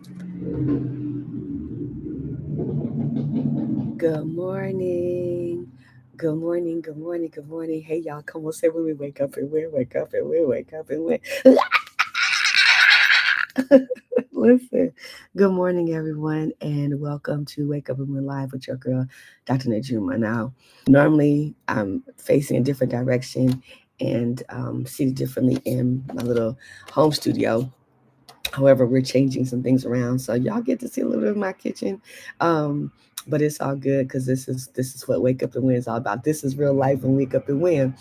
Good morning. Good morning. Good morning. Good morning. Hey, y'all, come on, say when we wake up and when, wake up and when, wake up and when. Listen, good morning, everyone, and welcome to Wake Up and Win Live with your girl, Dr. Najuma. Now, normally I'm facing a different direction and seated differently in my little home studio. However, we're changing some things around, so y'all get to see a little bit of my kitchen. Um, but it's all good because this is what Wake Up and Win is all about. This is real life and Wake Up and Win.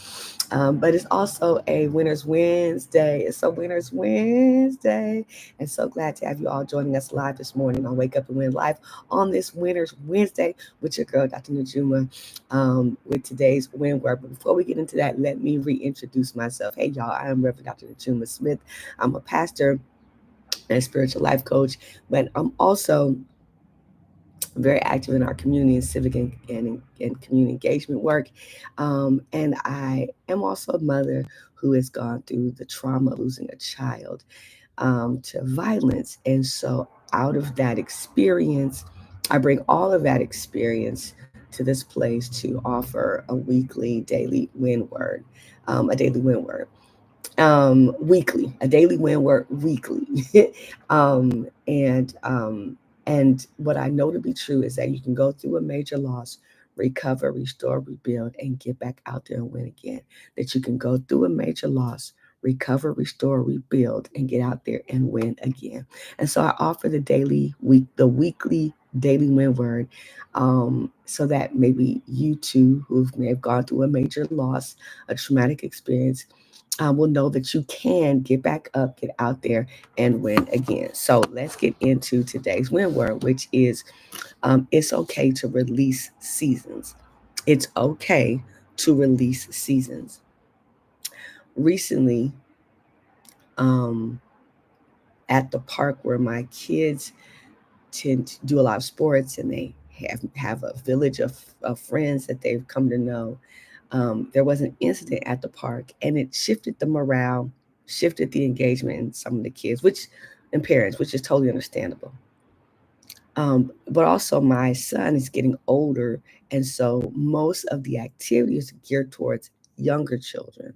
But it's also a Winners Wednesday. It's a Winners Wednesday, and so glad to have you all joining us live this morning on Wake Up and Win Live on this Winners Wednesday with your girl, Dr. Najuma, with today's win word. But before we get into that, let me reintroduce myself. Hey, y'all, I am Reverend Dr. Najuma Smith. I'm a pastor and spiritual life coach, but I'm also very active in our community and civic and community engagement work. And I am also a mother who has gone through the trauma of losing a child to violence. And so, out of that experience, I bring all of that experience to this place to offer a daily win word, a daily win word weekly, a daily win word weekly. um, and and what I know to be true is that you can go through a major loss, recover, restore, rebuild, and get back out there and win again. That you can go through a major loss, recover, restore, rebuild, and get out there and win again. And so I offer the weekly daily win word, so that maybe you too, who may have gone through a major loss, a traumatic experience, will know that you can get back up, get out there, and win again. So let's get into today's win word, which is it's okay to release seasons. It's okay to release seasons. Recently, um, at the park where my kids tend to do a lot of sports and they have a village of friends that they've come to know. There was an incident at the park and it shifted the morale, shifted the engagement in some of the kids, which and parents, which is totally understandable. But also, my son is getting older, and so most of the activities are geared towards younger children.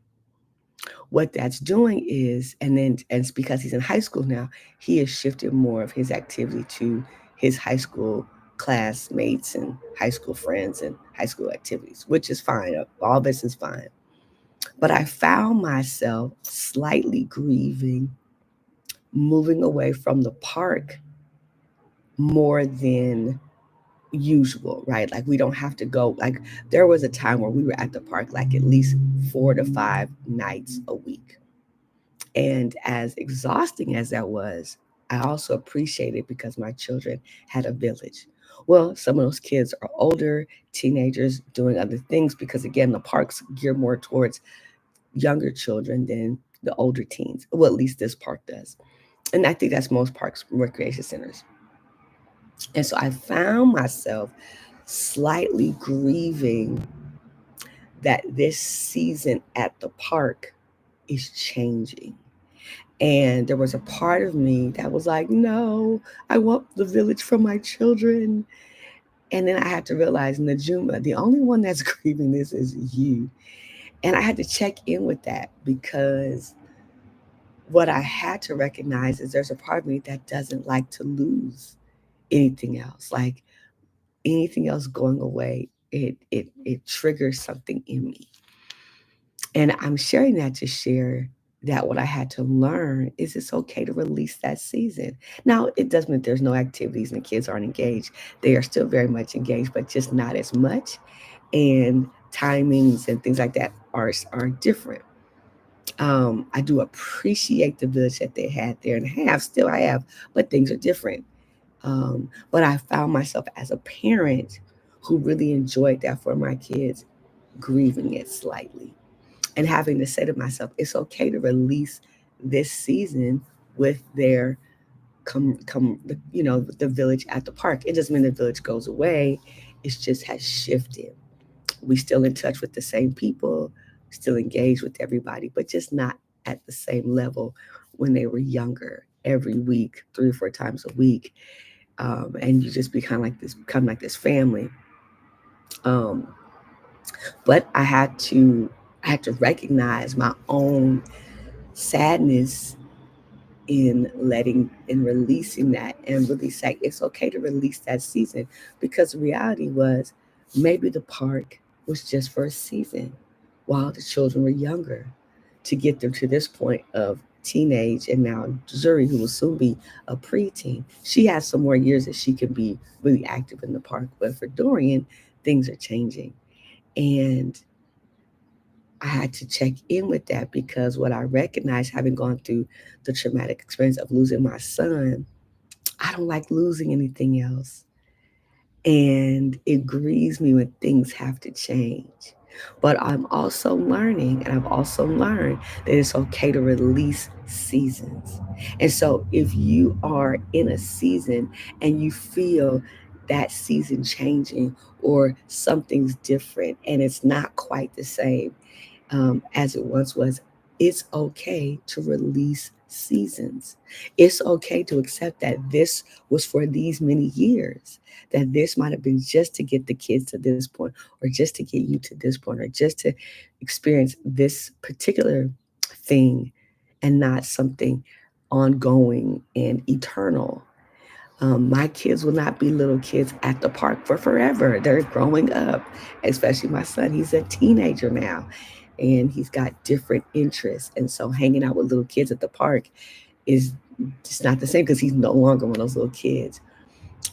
What that's doing is, and it's because he's in high school now, he has shifted more of his activity to his high school classmates and high school friends and high school activities, which is fine. All this is fine. But I found myself slightly grieving, moving away from the park more than usual, right? Like we don't have to go. Like there was a time where we were at the park like at least 4 to 5 nights a week. And as exhausting as that was, I also appreciated because my children had a village. Well, some of those kids are older, teenagers doing other things because, again, the parks gear more towards younger children than the older teens. Well, at least this park does. And I think that's most parks, recreation centers. And so I found myself slightly grieving that this season at the park is changing. And there was a part of me that was like, no, I want the village for my children. And then I had to realize, Najuma, the only one that's grieving this is you. And I had to check in with that because what I had to recognize is there's a part of me that doesn't like to lose anything else. Like anything else going away, it triggers something in me. And I'm sharing that to share that what I had to learn is it's okay to release that season. Now, it doesn't mean there's no activities and the kids aren't engaged. They are still very much engaged, but just not as much. And timings and things like that are different. I do appreciate the village that they had there and have, still I have, but things are different. But I found myself as a parent who really enjoyed that for my kids, grieving it slightly and having to say to myself, it's okay to release this season with their the village at the park. It doesn't mean the village goes away. It just has shifted. We still in touch with the same people, still engaged with everybody, but just not at the same level when they were younger. every week, 3 or 4 times a week, and you just become like this family. Um, but I had to recognize my own sadness in letting in releasing that, and really say it's okay to release that season, because the reality was maybe the park was just for a season while the children were younger, to get them to this point of teenage. And now Zuri, who will soon be a preteen, she has some more years that she can be really active in the park. But for Dorian, things are changing. And I had to check in with that, because what I recognized, having gone through the traumatic experience of losing my son, I don't like losing anything else. And it grieves me when things have to change. But I'm also learning, and I've also learned that it's okay to release seasons. And so if you are in a season and you feel that season changing, or something's different and it's not quite the same as it once was, it's okay to release seasons. It's okay to accept that this was for these many years, that this might have been just to get the kids to this point, or just to get you to this point, or just to experience this particular thing, and not something ongoing and eternal. My kids will not be little kids at the park for forever. They're growing up, especially my son. He's a teenager now, and he's got different interests. And so hanging out with little kids at the park is just not the same, because he's no longer one of those little kids.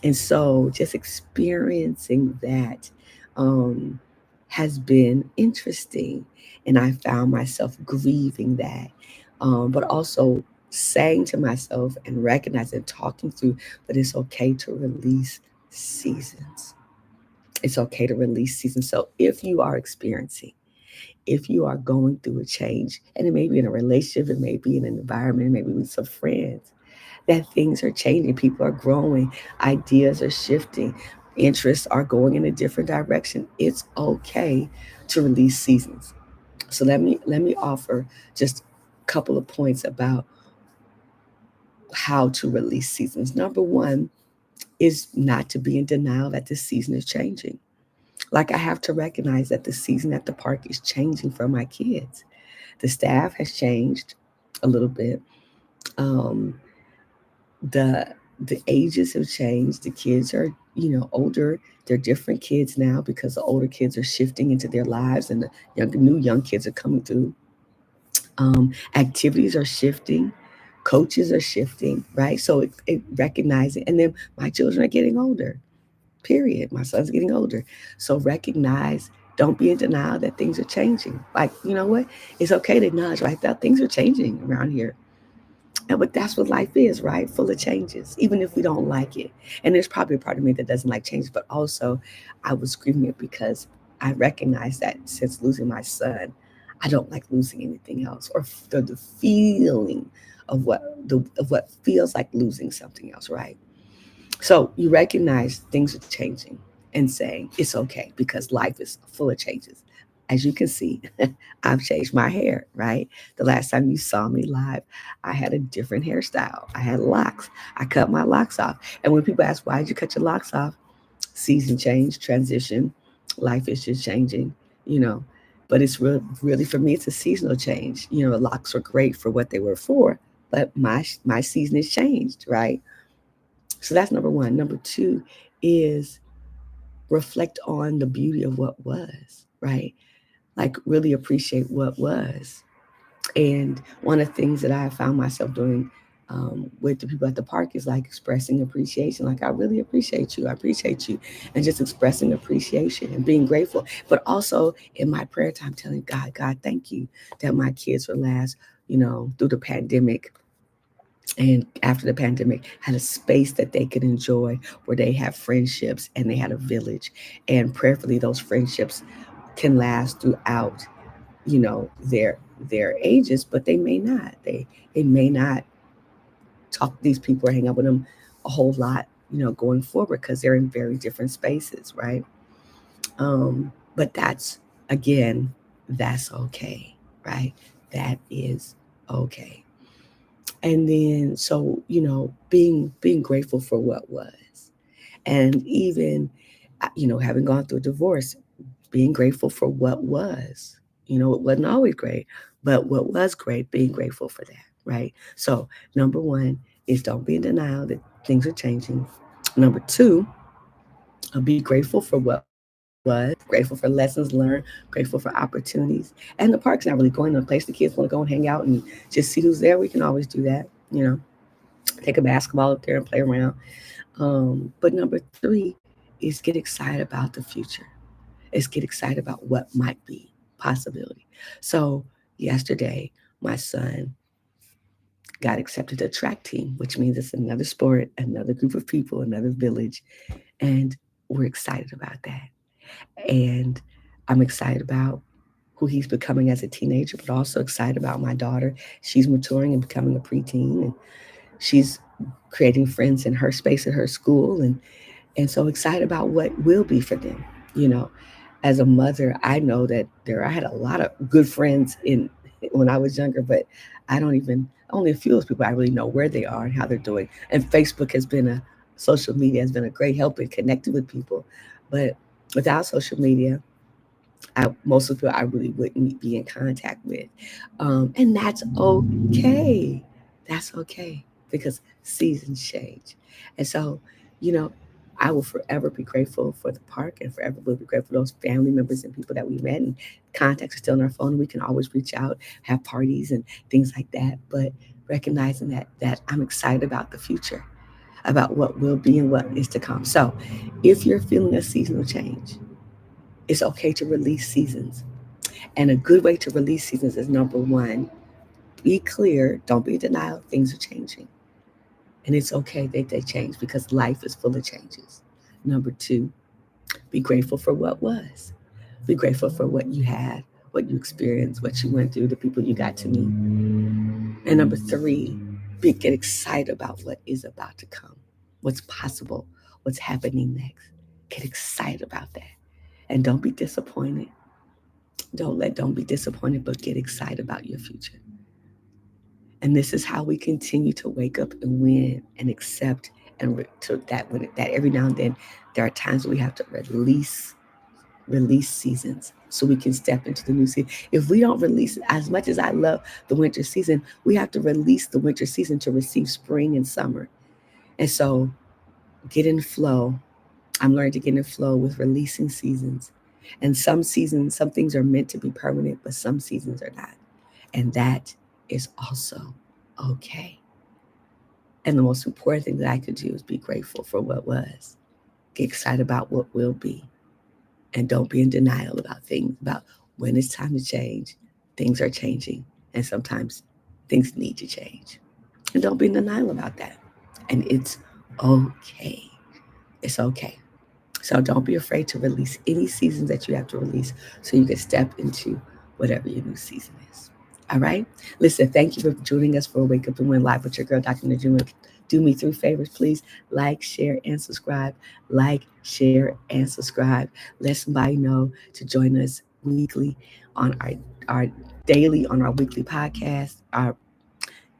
And so just experiencing that um, has been interesting. And I found myself grieving that, but also saying to myself and recognizing, talking through, but it's okay to release seasons. It's okay to release seasons. So if you are going through a change, and it may be in a relationship, it may be in an environment, maybe with some friends, that things are changing, people are growing, ideas are shifting, interests are going in a different direction. It's okay to release seasons. So let me offer just a couple of points about how to release seasons. Number one is not to be in denial that the season is changing. Like, I have to recognize that the season at the park is changing for my kids. The staff has changed a little bit. Um, the the ages have changed. The kids are, older. They're different kids now, because the older kids are shifting into their lives, and the new young kids are coming through. Activities are shifting, coaches are shifting, right? So it recognizing, and then my children are getting older. Period. My son's getting older, so recognize. Don't be in denial that things are changing. Like, you know what? It's okay to acknowledge, right? That things are changing around here. And but that's what life is, right? Full of changes, even if we don't like it. And there's probably a part of me that doesn't like changes, but also I was grieving it because I recognize that since losing my son, I don't like losing anything else, or the feeling of what feels like losing something else, right? So you recognize things are changing, and saying it's okay, because life is full of changes. As you can see, I've changed my hair, right? The last time you saw me live, I had a different hairstyle. I had locks. I cut my locks off. And when people ask, why did you cut your locks off? Season change, transition, life is just changing, you know. But it's really, for me, it's a seasonal change. Locks are great for what they were for, but my season has changed, right? So that's number one. Number two is reflect on the beauty of what was, right? Like, really appreciate what was. And one of the things that I found myself doing with the people at the park is like expressing appreciation. Like, I really appreciate you. I appreciate you. And just expressing appreciation and being grateful. But also in my prayer time, telling God, thank you that my kids will last, through the pandemic, and after the pandemic, had a space that they could enjoy, where they have friendships and they had a village. And prayerfully, those friendships can last throughout, their ages, but they may not. They may not talk to these people or hang out with them a whole lot, going forward, because they're in very different spaces, right? But that's okay, right? That is okay. And then, so, being grateful for what was. And even, having gone through a divorce, being grateful for what was. It wasn't always great, but what was great, being grateful for that, right? So, number one is don't be in denial that things are changing. Number two, be grateful for what was, grateful for lessons learned, grateful for opportunities. And the park's not really going to a place the kids want to go and hang out and just see who's there. We can always do that, take a basketball up there and play around. But number three is get excited about the future. Is get excited about what might be possibility. So yesterday, my son got accepted to track team, which means it's another sport, another group of people, another village, and we're excited about that. And I'm excited about who he's becoming as a teenager, but also excited about my daughter. She's maturing and becoming a preteen, and she's creating friends in her space at her school, and so excited about what will be for them. You know, as a mother, I know that I had a lot of good friends in when I was younger, but I don't even only a few of those people I really know where they are and how they're doing. And Facebook has been a social media has been a great help in connecting with people, but without social media, most of the people I really wouldn't be in contact with. And that's okay. That's okay because seasons change. And so, you know, I will forever be grateful for the park and forever will be grateful for those family members and people that we met and contacts are still on our phone. We can always reach out, have parties and things like that. But recognizing that I'm excited about the future, about what will be and what is to come. So if you're feeling a seasonal change, it's okay to release seasons. And a good way to release seasons is number one, be clear, don't be in denial, things are changing. And it's okay that they change because life is full of changes. Number two, be grateful for what was. Be grateful for what you had, what you experienced, what you went through, the people you got to meet. And number three, get excited about what is about to come, what's possible, what's happening next. Get excited about that. And don't be disappointed. Don't be disappointed, but get excited about your future. And this is how we continue to wake up and win and accept and to that every now and then there are times we have to release seasons so we can step into the new season. If we don't release, as much as I love the winter season, we have to release the winter season to receive spring and summer. And so get in flow. I'm learning to get in flow with releasing seasons. And some seasons, some things are meant to be permanent, but some seasons are not. And that is also okay. And the most important thing that I could do is be grateful for what was, get excited about what will be, and don't be in denial about things, about when it's time to change. Things are changing, and sometimes things need to change. And don't be in denial about that. And it's okay. It's okay. So don't be afraid to release any seasons that you have to release so you can step into whatever your new season is. All right? Listen, thank you for joining us for Wake Up and Win Live with your girl, Dr. Najuma. Do me 3 favors, please. Like, share, and subscribe. Like, share, and subscribe. Let somebody know to join us weekly on our daily on our weekly podcast, our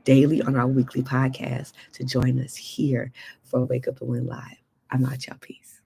daily on our weekly podcast to join us here for Wake Up and Win Live. I'm out, y'all. Peace.